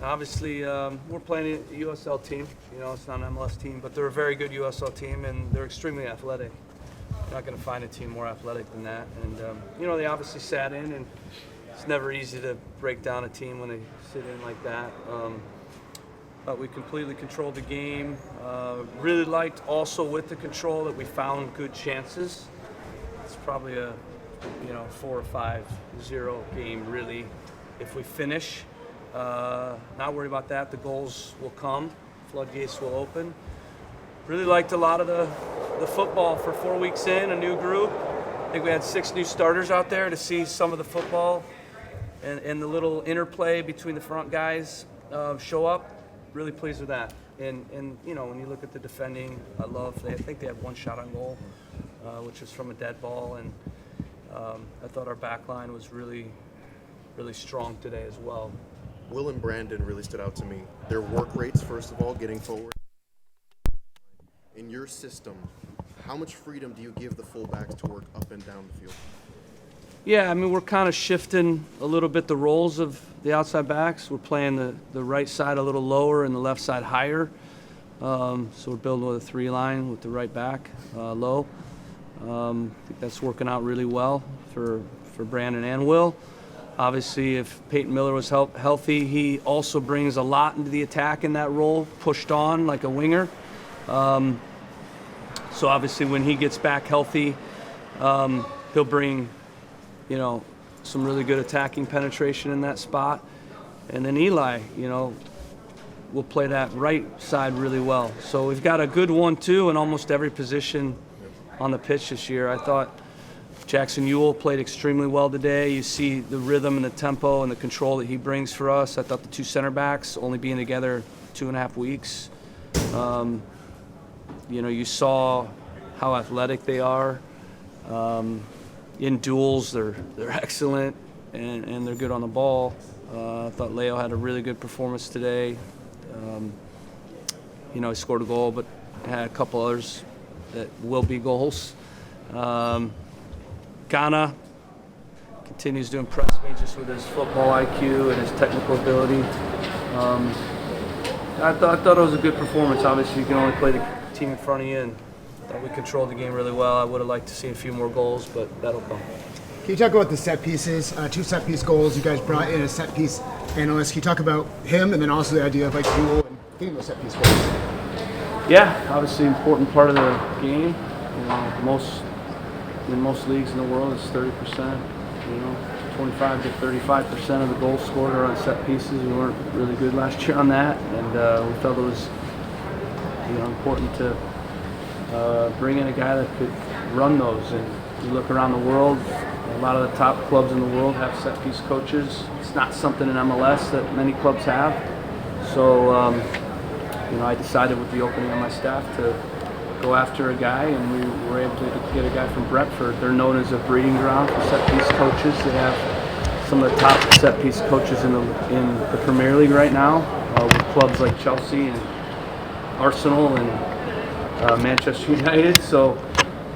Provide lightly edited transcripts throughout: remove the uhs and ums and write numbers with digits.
Obviously, we're playing a USL team. It's not an MLS team, but they're a very good USL team, and they're extremely athletic. You're not going to find a team more athletic than that. And, they obviously sat in, and it's never easy to break down a team when they sit in like that. But we completely controlled the game. Really liked also with the control that we found good chances. It's probably a 4 or 5-0 game really if we finish. Not worried about that. The goals will come. Floodgates will open. Really liked a lot of the football for 4 weeks in, a new group. I think we had 6 new starters out there to see some of the football and the little interplay between the front guys show up. Really pleased with that. And when you look at the defending, I think they had 1 shot on goal, which was from a dead ball. And I thought our backline was really, really strong today as well. Will and Brandon really stood out to me. Their work rates, first of all, getting forward. In your system, how much freedom do you give the fullbacks to work up and down the field? Yeah, we're kind of shifting a little bit the roles of the outside backs. We're playing the right side a little lower and the left side higher. So we're building with a 3-line with the right back low. I think that's working out really well for Brandon and Will. Obviously, if Peyton Miller was healthy, he also brings a lot into the attack in that role, pushed on like a winger. So obviously when he gets back healthy, he'll bring some really good attacking penetration in that spot. And then Eli, will play that right side really well. So we've got a good 1-2 in almost every position on the pitch this year. I thought Jackson Ewell played extremely well today. You see the rhythm and the tempo and the control that he brings for us. I thought the 2 center backs, only being together 2.5 weeks, you saw how athletic they are. In duels, they're excellent, and they're good on the ball. I thought Leo had a really good performance today. He scored a goal, but had a couple others that will be goals. Ghana continues to impress me just with his football IQ and his technical ability. I thought it was a good performance. Obviously, you can only play the team in front of you, and we controlled the game really well. I would have liked to see a few more goals, but that'll come. Can you talk about the set pieces? 2 set piece goals. You guys brought in a set piece analyst. Can you talk about him and then also the idea of dual and getting those set piece goals? Yeah, obviously important part of the game. In most leagues in the world, it's 30%. 25 to 35% of the goals scored are on set pieces. We weren't really good last year on that, and we felt it was important to bring in a guy that could run those. And you look around the world, a lot of the top clubs in the world have set piece coaches. It's not something in MLS that many clubs have. So I decided with the opening of my staff to go after a guy, and we were able to get a guy from Brentford. They're known as a breeding ground for set piece coaches. They have some of the top set piece coaches in the Premier League right now, with clubs like Chelsea and Arsenal and Manchester United. So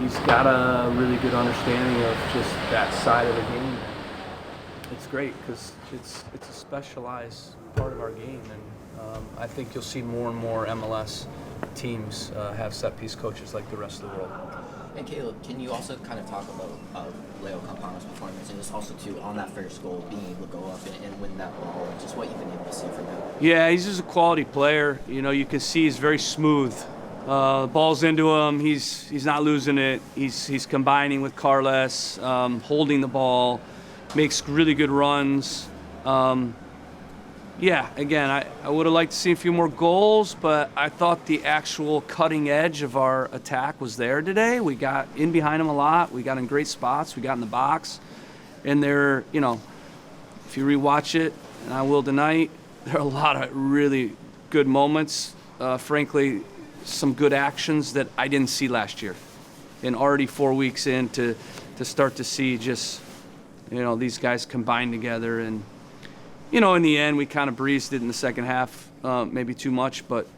he's got a really good understanding of just that side of the game. It's great because it's a specialized part of our game, and I think you'll see more and more MLS teams have set piece coaches like the rest of the world. And Caleb, can you also kind of talk about Leo Campano's performance and just also too on that first goal, being able to go up and win that ball, and just what you've been able to see from him? Yeah, he's just a quality player. You can see he's very smooth. The ball's into him. He's not losing it. He's combining with Carles, holding the ball, makes really good runs. Yeah, again, I would have liked to see a few more goals, but I thought the actual cutting edge of our attack was there today. We got in behind them a lot. We got in great spots. We got in the box. And there, if you rewatch it, and I will tonight, there are a lot of really good moments. Frankly, some good actions that I didn't see last year. And already 4 weeks in to start to see just, these guys combine together. And in the end, we kind of breezed it in the second half, maybe too much, but,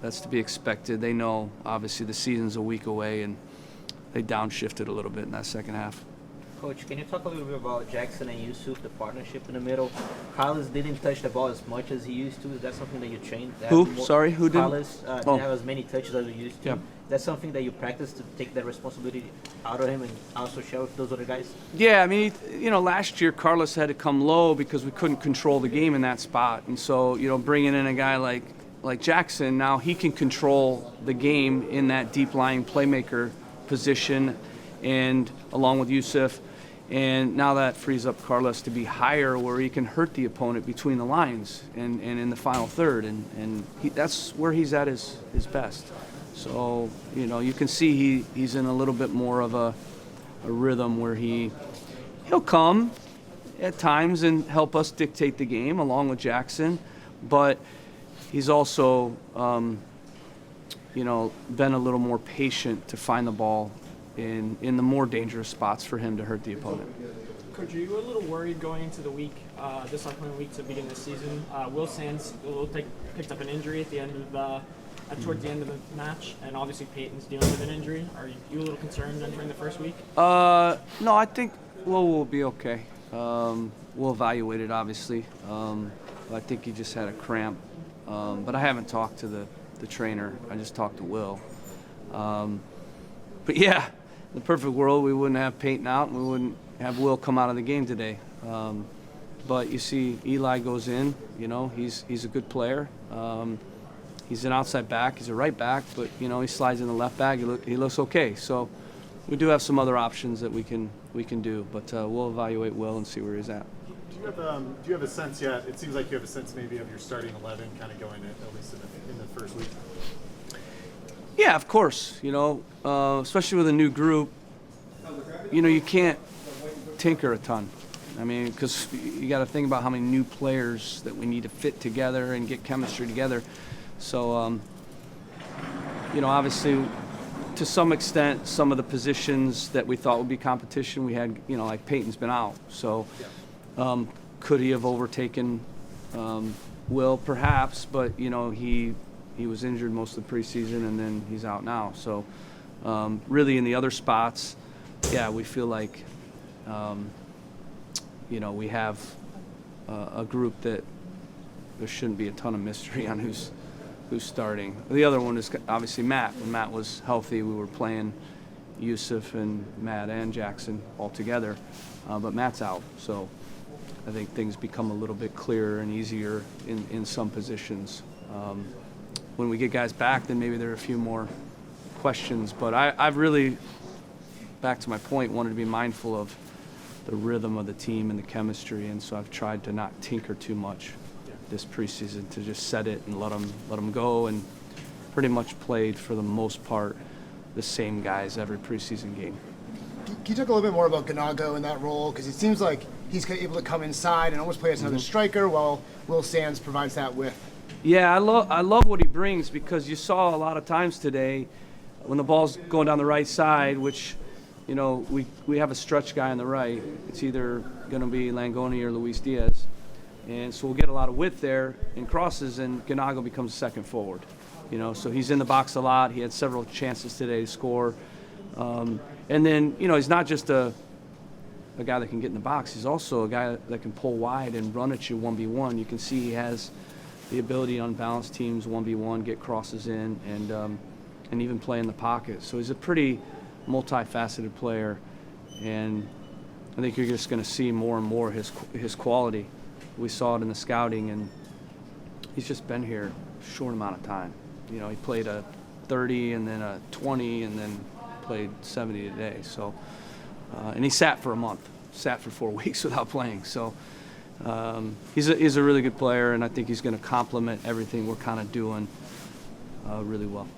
that's to be expected. They know, obviously, the season's a week away, and they downshifted a little bit in that second half. Coach, can you talk a little bit about Jackson and Yusuf, the partnership in the middle? Carlos didn't touch the ball as much as he used to. Is that something that you trained? Who? Sorry, who didn't? Carlos didn't have as many touches as he used to. Yeah. Is that something that you practice to take that responsibility out of him and also share with those other guys? Yeah, I mean, last year Carlos had to come low because we couldn't control the game in that spot. And so, bringing in a guy like Jackson, now he can control the game in that deep lying playmaker position, and along with Yusuf. And now that frees up Carlos to be higher where he can hurt the opponent between the lines and in the final third. And that's where he's at his best. So, you can see he's in a little bit more of a rhythm where he'll come at times and help us dictate the game along with Jackson. But he's also, been a little more patient to find the ball in the more dangerous spots for him to hurt the opponent. Coach, are you a little worried going into the week, this upcoming week to begin the season? Will Sands picked up an injury at the end of towards the end of the match, and obviously Peyton's dealing with an injury. Are you a little concerned entering the first week? No, I think we'll be okay. We'll evaluate it, obviously. I think he just had a cramp, but I haven't talked to the trainer. I just talked to Will. But yeah, in the perfect world, we wouldn't have Peyton out, and we wouldn't have Will come out of the game today. But you see, Eli goes in. He's a good player. He's an outside back. He's a right back, but he slides in the left back. He looks okay. So we do have some other options that we can do, but we'll evaluate Will and see where he's at. Do you have a sense yet? It seems like you have a sense maybe of your starting 11 kind of going at least in the first week. Yeah, of course. Especially with a new group, you can't tinker a ton. I mean, because you got to think about how many new players that we need to fit together and get chemistry together. So, obviously, to some extent, some of the positions that we thought would be competition, we had, like Peyton's been out. So, could he have overtaken Will? Perhaps, but, he was injured most of the preseason, and then he's out now. So, really in the other spots, yeah, we feel like, we have a group that there shouldn't be a ton of mystery on who's starting. The other one is obviously Matt. When Matt was healthy, we were playing Yusuf and Matt and Jackson all together, but Matt's out. So I think things become a little bit clearer and easier in some positions. When we get guys back, then maybe there are a few more questions. But I've really, back to my point, wanted to be mindful of the rhythm of the team and the chemistry, and so I've tried to not tinker too much this preseason, to just set it and let them go, and pretty much played for the most part the same guys every preseason game. Can you talk a little bit more about Ganago in that role? Because it seems like he's able to come inside and almost play as another striker, while Will Sands provides that width. Yeah, I love what he brings, because you saw a lot of times today when the ball's going down the right side, which, we have a stretch guy on the right. It's either going to be Langoni or Luis Diaz. And so we'll get a lot of width there in crosses, and Ganago becomes second forward. So he's in the box a lot. He had several chances today to score. And then, he's not just a guy that can get in the box. He's also a guy that can pull wide and run at you 1v1. You can see he has the ability to unbalance teams 1v1, get crosses in, and even play in the pocket. So he's a pretty multifaceted player, and I think you're just going to see more and more his quality. We saw it in the scouting, and he's just been here a short amount of time. He played a 30 and then a 20 and then played 70 today. So, and he sat for a month, sat for 4 weeks without playing. So he's a really good player, and I think he's going to complement everything we're kind of doing really well.